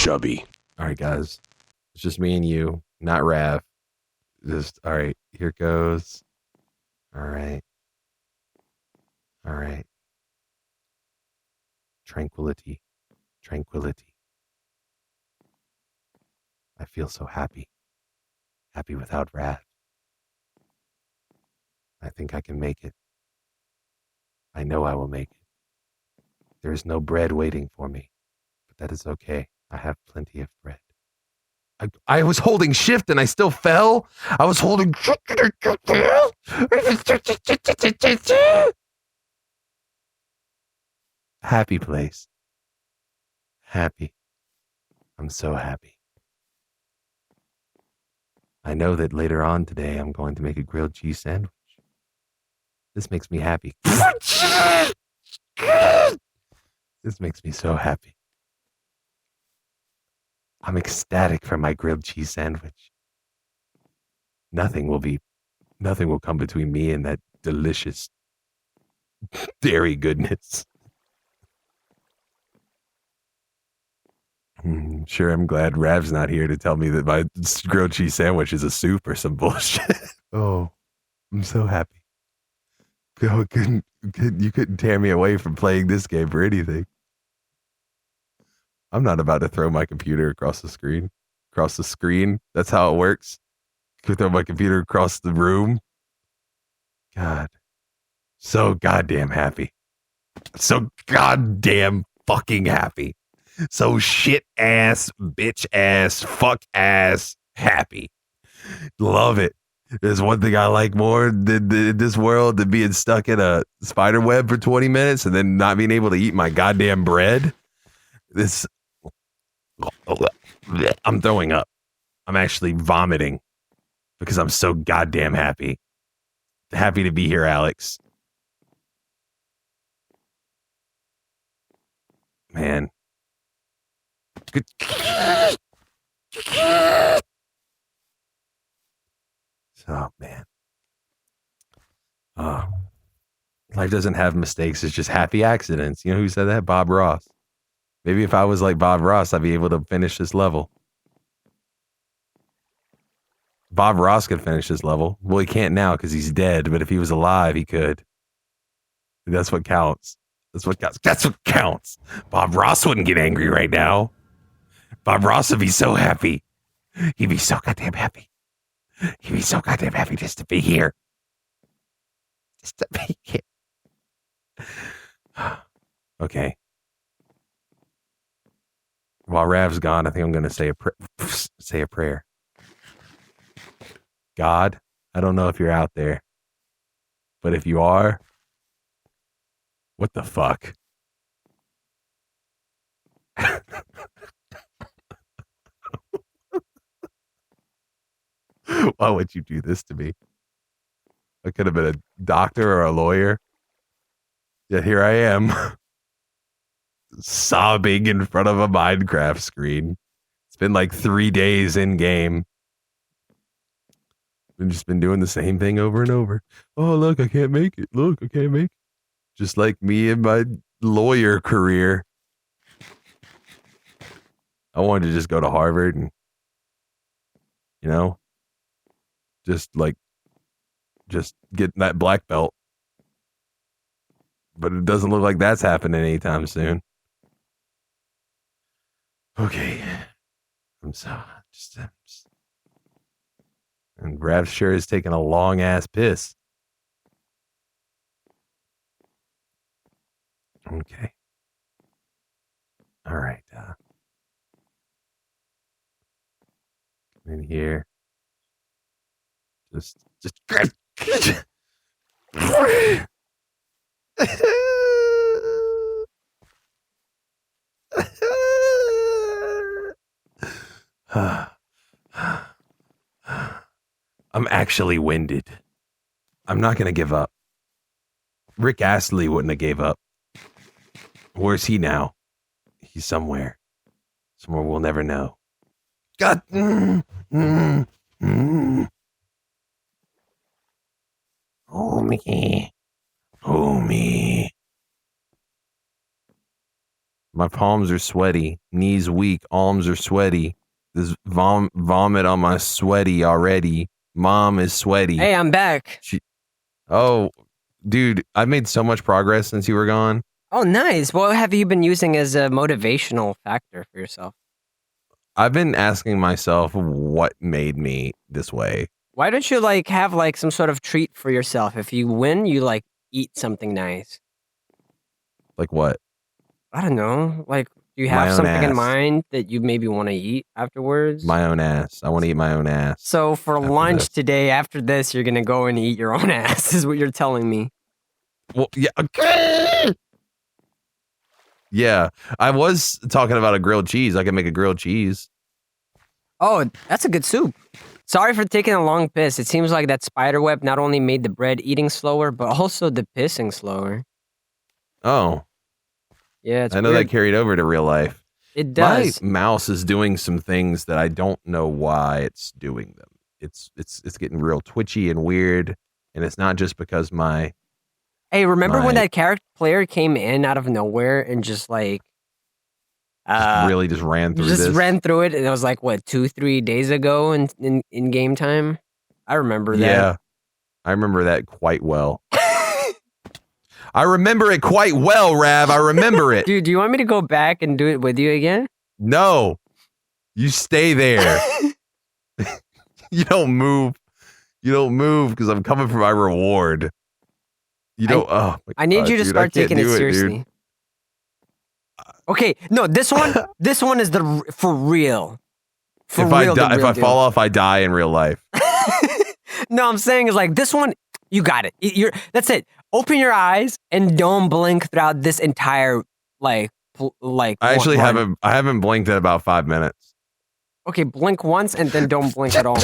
chubby. All right, guys. It's just me and you, not Rav. Just, all right, here goes. All right. All right. Tranquility. Tranquility. I feel so happy. Happy without Rav. I think I can make it. I know I will make it. There is no bread waiting for me, but that is okay. I have plenty of bread. I was holding shift and I still fell. I was holding. Happy place. Happy. I'm so happy. I know that later on today I'm going to make a grilled cheese sandwich. This makes me happy. This makes me so happy. I'm ecstatic for my grilled cheese sandwich. Nothing will come between me and that delicious dairy goodness. Sure, I'm glad Rav's not here to tell me that my grilled cheese sandwich is a soup or some bullshit. Oh, I'm so happy. You couldn't tear me away from playing this game for anything. I'm not about to throw my computer across the screen. Across the screen? That's how it works? Could throw my computer across the room? God. So goddamn happy. So goddamn fucking happy. So shit ass, bitch ass, fuck ass happy. Love it. There's one thing I like more than this world than being stuck in a spider web for 20 minutes and then not being able to eat my goddamn bread. I'm throwing up. I'm actually vomiting because I'm so goddamn happy. Happy to be here, Alex. Man. Good. Oh, man. Life doesn't have mistakes. It's just happy accidents. You know who said that? Bob Ross. Maybe if I was like Bob Ross, I'd be able to finish this level. Bob Ross could finish this level. Well, he can't now because he's dead, but if he was alive, he could. That's what counts. That's what counts. That's what counts. Bob Ross wouldn't get angry right now. Bob Ross would be so happy. He'd be so goddamn happy. He'd be so goddamn happy just to be here. Just to be here. Okay. While Rav's gone, I think I'm going to say a prayer. God, I don't know if you're out there, but if you are, what the fuck? Why would you do this to me? I could have been a doctor or a lawyer. Yet here I am, sobbing in front of a Minecraft screen. It's been like 3 days in game. I've just been doing the same thing over and over. Oh, look, I can't make it. Look, I can't make it. Just like me and my lawyer career. I wanted to just go to Harvard and, you know, just get that black belt. But it doesn't look like that's happening anytime soon. Okay. I'm just and Rav sure is taking a long ass piss. Okay. All right. Come in here. Just. I'm actually winded. I'm not going to give up. Rick Astley wouldn't have gave up. Where's he now? He's somewhere. Somewhere we'll never know. God. Oh, me. Oh, me. My palms are sweaty, knees weak, arms are sweaty. There's vomit on my sweaty already. Mom is sweaty. Hey, I'm back. Oh, dude, I've made so much progress since you were gone. Oh, nice. What have you been using as a motivational factor for yourself? I've been asking myself what made me this way. Why don't you like have like some sort of treat for yourself? If you win, you like eat something nice. Like what? I don't know. Like, do you My have own something in ass. mind that you maybe want to eat afterwards? My own ass. I want to eat my own ass. So for after lunch this. today, after this, you're gonna go and eat your own ass, is what you're telling me. Well, yeah. Okay. Yeah, I was talking about a grilled cheese. I can make a grilled cheese. Oh, that's a good soup. Sorry for taking a long piss. It seems like that spider web not only made the bread eating slower, but also the pissing slower. Oh, Yeah, it's I know weird. that carried over to real life. It does. My mouse is doing some things that I don't know why it's doing them. It's getting real twitchy and weird, and it's not just because my. Hey, remember when that character player came in out of nowhere and just like really just ran through this? ran through it, and it was like what 2-3 days ago in game time. I remember that. Yeah, I remember that quite well. I remember it quite well, Rav. I remember it. Dude, do you want me to go back and do it with you again? No, you stay there. You don't move. You don't move because I'm coming for my reward. You don't. I need you to start taking it seriously. Okay, no, this one is the for real. If I fall off, I die in real life. No, I'm saying is like this one. You got it. That's it. Open your eyes and don't blink throughout this entire like. I actually haven't blinked in about 5 minutes. Okay, blink once and then don't blink at all.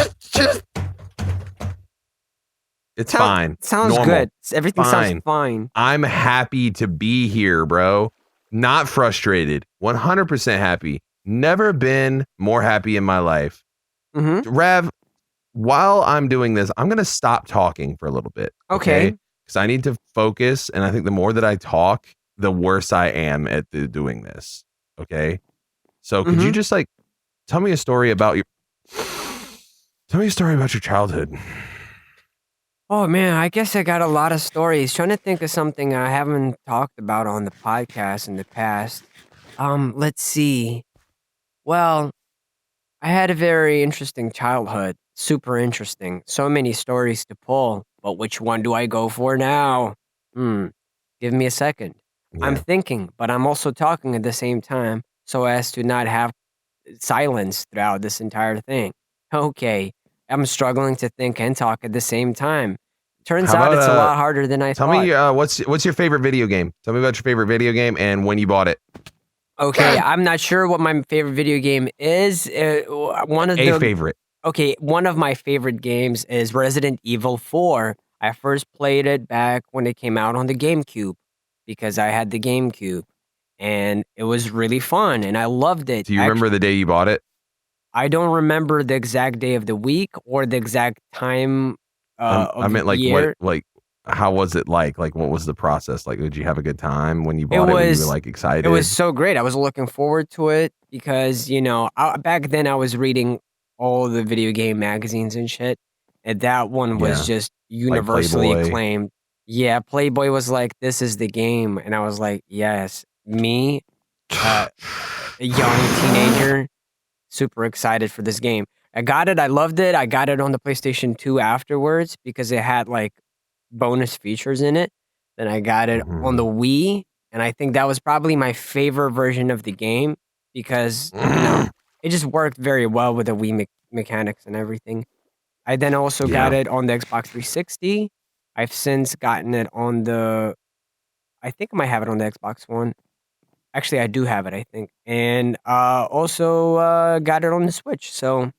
It's fine. Sounds normal. Good. Everything sounds fine. I'm happy to be here, bro. Not frustrated. 100% happy. Never been more happy in my life. Mm-hmm. Rav, while I'm doing this, I'm going to stop talking for a little bit. Okay. Because I need to focus. And I think the more that I talk, the worse I am at doing this. Okay. So could you just like tell me a story about your childhood? Oh man, I guess I got a lot of stories. Trying to think of something I haven't talked about on the podcast in the past. Let's see. Well, I had a very interesting childhood. Super interesting. So many stories to pull. But which one do I go for now? Give me a second. Yeah. I'm thinking, but I'm also talking at the same time so as to not have silence throughout this entire thing. Okay, I'm struggling to think and talk at the same time. Turns out it's a lot harder than I thought. Tell me, what's your favorite video game? Tell me about your favorite video game and when you bought it. Okay, I'm not sure what my favorite video game is. One of my favorite games is Resident Evil 4. I first played it back when it came out on the GameCube because I had the GameCube, and it was really fun, and I loved it. Do you remember the day you bought it? I don't remember the exact day of the week or the exact time. I meant like year. How was it like? Like, what was the process? Like, did you have a good time when you bought it? Were you like excited? It was so great. I was looking forward to it because, back then I was reading all the video game magazines and shit. And that one was just universally acclaimed. Yeah, Playboy was like, this is the game. And I was like, yes, me, a young teenager, super excited for this game. I got it. I loved it. I got it on the PlayStation 2 afterwards because it had like bonus features in it. Then I got it on the Wii, and I think that was probably my favorite version of the game because it just worked very well with the Wii mechanics and everything. I then also got it on the Xbox 360. I've since gotten it on I think I might have it on the Xbox One. Actually, I do have it, I think. And also got it on the Switch, so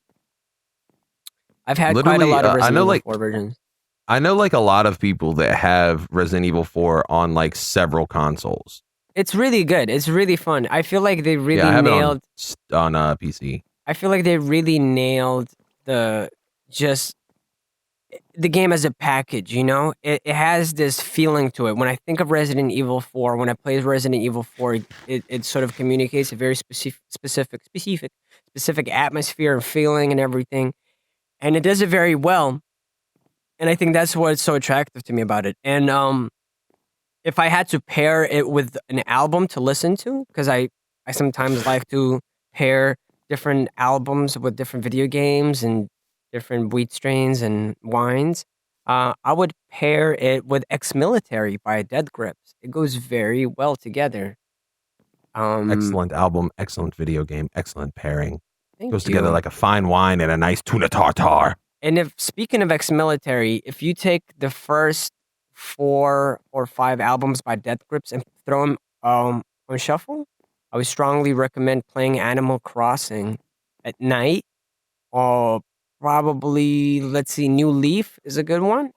I've had quite a lot of Resident Evil 4 versions. I know like a lot of people that have Resident Evil 4 on like several consoles. It's really good. It's really fun. I feel like they really nailed it on PC. I feel like they really nailed the game as a package, you know? It has this feeling to it. When I think of Resident Evil 4, when I play Resident Evil 4, it sort of communicates a very specific atmosphere and feeling and everything. And it does it very well. And I think that's what's so attractive to me about it. And if I had to pair it with an album to listen to, because I sometimes like to pair different albums with different video games and different wheat strains and wines, I would pair it with Ex-Military by Dead Grips. It goes very well together. Excellent album, excellent video game, excellent pairing. Goes you. together like a fine wine and a nice tuna tartare. And if speaking of Ex-Military, if you take the first 4 or 5 albums by Death Grips and throw them on shuffle, I would strongly recommend playing Animal Crossing at night. Or probably, let's see, New Leaf is a good one.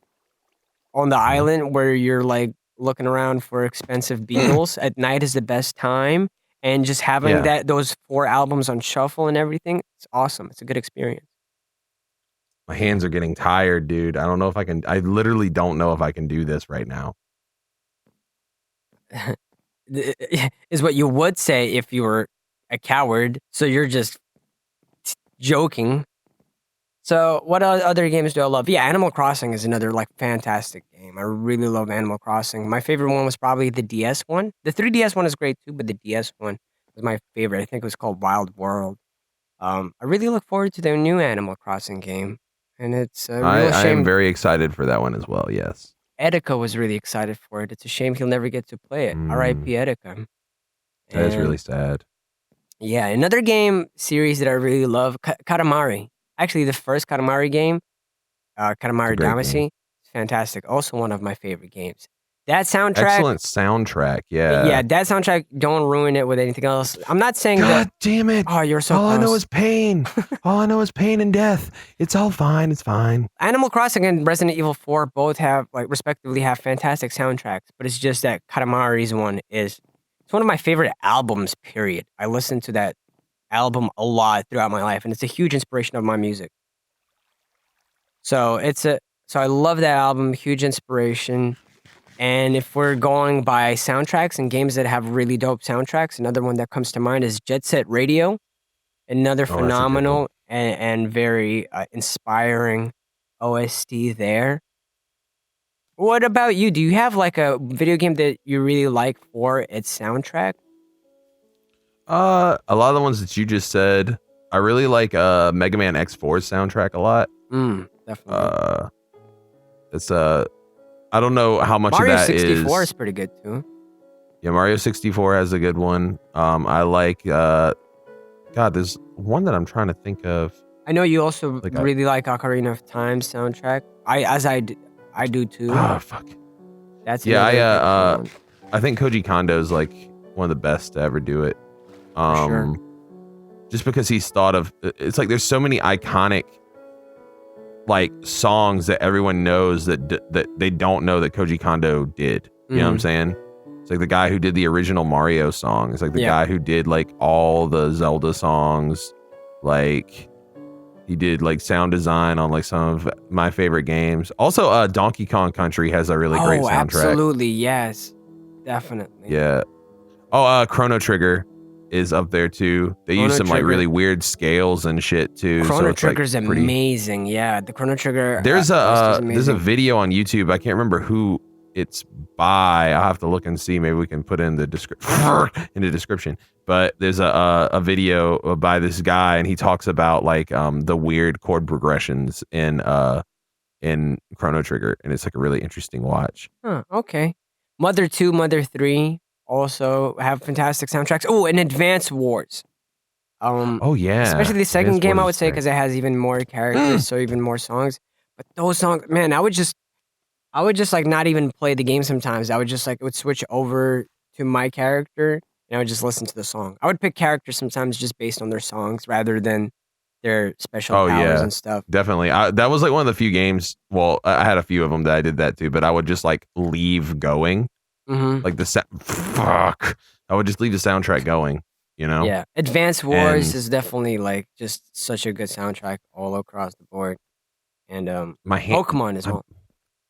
On the island where you're like looking around for expensive beetles at night is the best time. And just having those 4 albums on shuffle and everything, it's awesome. It's a good experience. My hands are getting tired, dude. I don't know if I can. I literally don't know if I can do this right now. Is what you would say if you were a coward. So you're just joking. So what other games do I love? Yeah, Animal Crossing is another like fantastic game. I really love Animal Crossing. My favorite one was probably the DS one. The 3DS one is great too, but the DS one was my favorite. I think it was called Wild World. I really look forward to their new Animal Crossing game. And it's a real shame. I'm very excited for that one as well, yes. Etika was really excited for it. It's a shame he'll never get to play it. R.I.P. Etika. That is really sad. Yeah, another game series that I really love, Katamari. Actually, the first Katamari game, Katamari Damacy, is fantastic. Also one of my favorite games. That soundtrack. Excellent soundtrack, yeah. Yeah, that soundtrack, don't ruin it with anything else. I'm not saying God damn it. Oh, you're so All close. I know is pain. All I know is pain and death. It's all fine. It's fine. Animal Crossing and Resident Evil 4 both have, like, respectively have fantastic soundtracks, but it's just that Katamari's one it's one of my favorite albums, period. I listen to that album a lot throughout my life, and it's a huge inspiration of my music. So I love that album, huge inspiration. And if we're going by soundtracks and games that have really dope soundtracks, another one that comes to mind is Jet Set Radio. Another phenomenal and very inspiring OST there. What about you? Do you have like a video game that you really like for its soundtrack? A lot of the ones that you just said. I really like Mega Man X4's soundtrack a lot. Definitely. It's I don't know how much Mario of that 64 is pretty good too. Yeah, Mario 64 has a good one. I like God, there's one that I'm trying to think of. I know you also really like Ocarina of Time soundtrack. I do too. Oh fuck. That's I think Koji Kondo is like one of the best to ever do it. Sure. Just because he's thought of, it's like there's so many iconic like songs that everyone knows that they don't know that Koji Kondo did. You know what I'm saying? It's like the guy who did the original Mario song. It's like the guy who did like all the Zelda songs. Like he did like sound design on like some of my favorite games. Also, Donkey Kong Country has a really great soundtrack. Absolutely, yes, definitely. Yeah. Oh, Chrono Trigger is up there too. They use some like really weird scales and shit too. Chrono Trigger's amazing. Yeah, the Chrono Trigger. There's a video on YouTube. I can't remember who it's by. I'll have to look and see. Maybe we can put in the description. But there's a video by this guy, and he talks about like the weird chord progressions in Chrono Trigger, and it's like a really interesting watch. Okay. Mother 2, Mother 3 also have fantastic soundtracks. Oh, and Advance Wars. Oh yeah. Especially the second game, I would say, because it has even more characters, so even more songs. But those songs, man, I would just like not even play the game sometimes. I would just like, it would switch over to my character and I would just listen to the song. I would pick characters sometimes just based on their songs rather than their special powers and stuff. Definitely. That was like one of the few games. Well, I had a few of them that I did that too, but I would just like leave going. Like fuck. I would just leave the soundtrack going, you know? Yeah. Advance Wars is definitely like just such a good soundtrack all across the board. and My hand, Pokemon as well.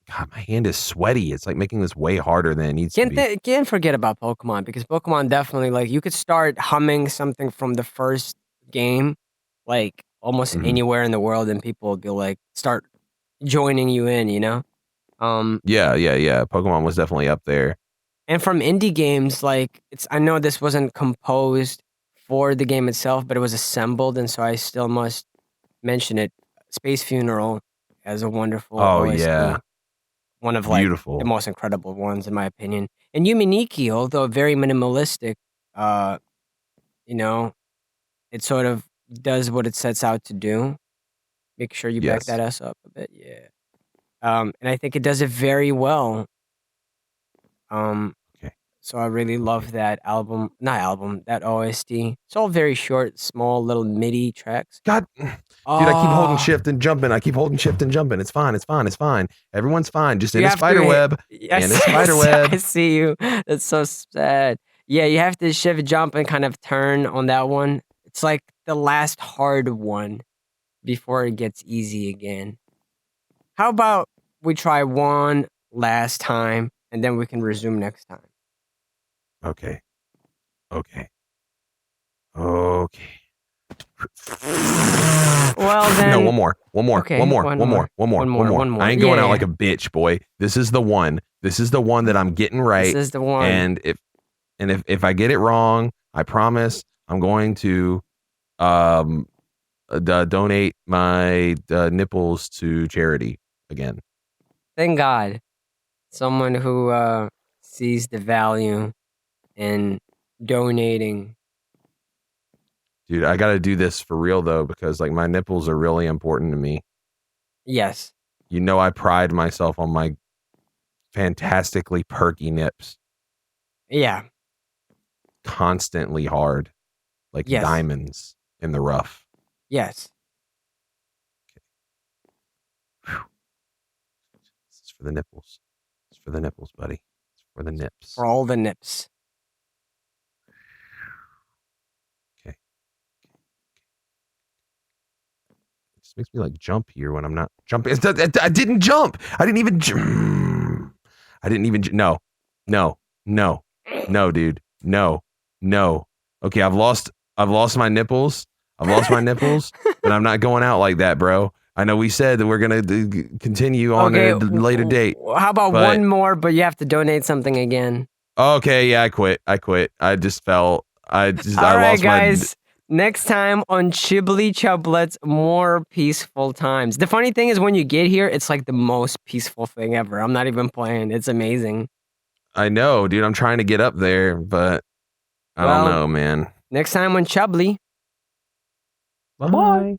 God, my hand is sweaty. It's like making this way harder than it needs to be. Can't forget about Pokemon because Pokemon definitely like you could start humming something from the first game, like almost anywhere in the world, and people will be like start joining you in, you know? Yeah. Pokemon was definitely up there. And from indie games, like I know this wasn't composed for the game itself, but it was assembled, and so I still must mention it. Space Funeral as a wonderful Oh OST. yeah, One of like the beautiful. most incredible ones in my opinion. And Yumi Nikki, although very minimalistic, uh, you know, it sort of does what it sets out to do. Make sure you back that Yes. ass up a bit, yeah. And I think it does it very well. Okay. So I really Okay. love that album, not album, that OST. It's all very short, small little MIDI tracks. God, dude, I keep holding Oh, shift and jumping. I keep holding shift and jumping. It's fine. It's fine. It's fine. Everyone's fine. Just in you a have to spider hit. web. In a Yes, spider yes, I web. see you. That's so sad. Yeah, you have to shift, jump, and kind of turn on that one. It's like the last hard one before it gets easy again. How about we try one last time and then we can resume next time? Okay. Okay. Okay. Well No, then, one more. One more. okay, One more. one One more, more. One more. one One more, more. one I more. ain't Yeah, going out like yeah. a bitch, boy. This is the one. This is the one that I'm getting This right. is the one. And if I get it wrong, I promise I'm going to um donate my nipples to charity again. Thank God, someone who sees the value in donating. Dude, I got to do this for real though because like my nipples are really important to me. Yes. You know I pride myself on my fantastically perky nips. Yeah. Constantly hard, like Yes. diamonds in the rough. Yes. Whew. This is for the nipples. It's for the nipples, buddy. It's for the nips. For all the nips. Okay. It just makes me like jump here when I'm not jumping. I didn't jump. I didn't even. I didn't even. No. No. No. No, dude. No. No. Okay, I've lost my nipples. I've lost my nipples, but I'm not going out like that, bro. I know we said that we're gonna continue on Okay. at a later date. How about But one more, but you have to donate something again? okay, yeah, I quit. I just fell. I All right, lost my. guys. Next time on Chibli Chublets, more peaceful times. The funny thing is, when you get here, it's like the most peaceful thing ever. I'm not even playing. It's amazing. I know, dude. I'm trying to get up there, but I don't know, man. Next time on Chubly. Bye.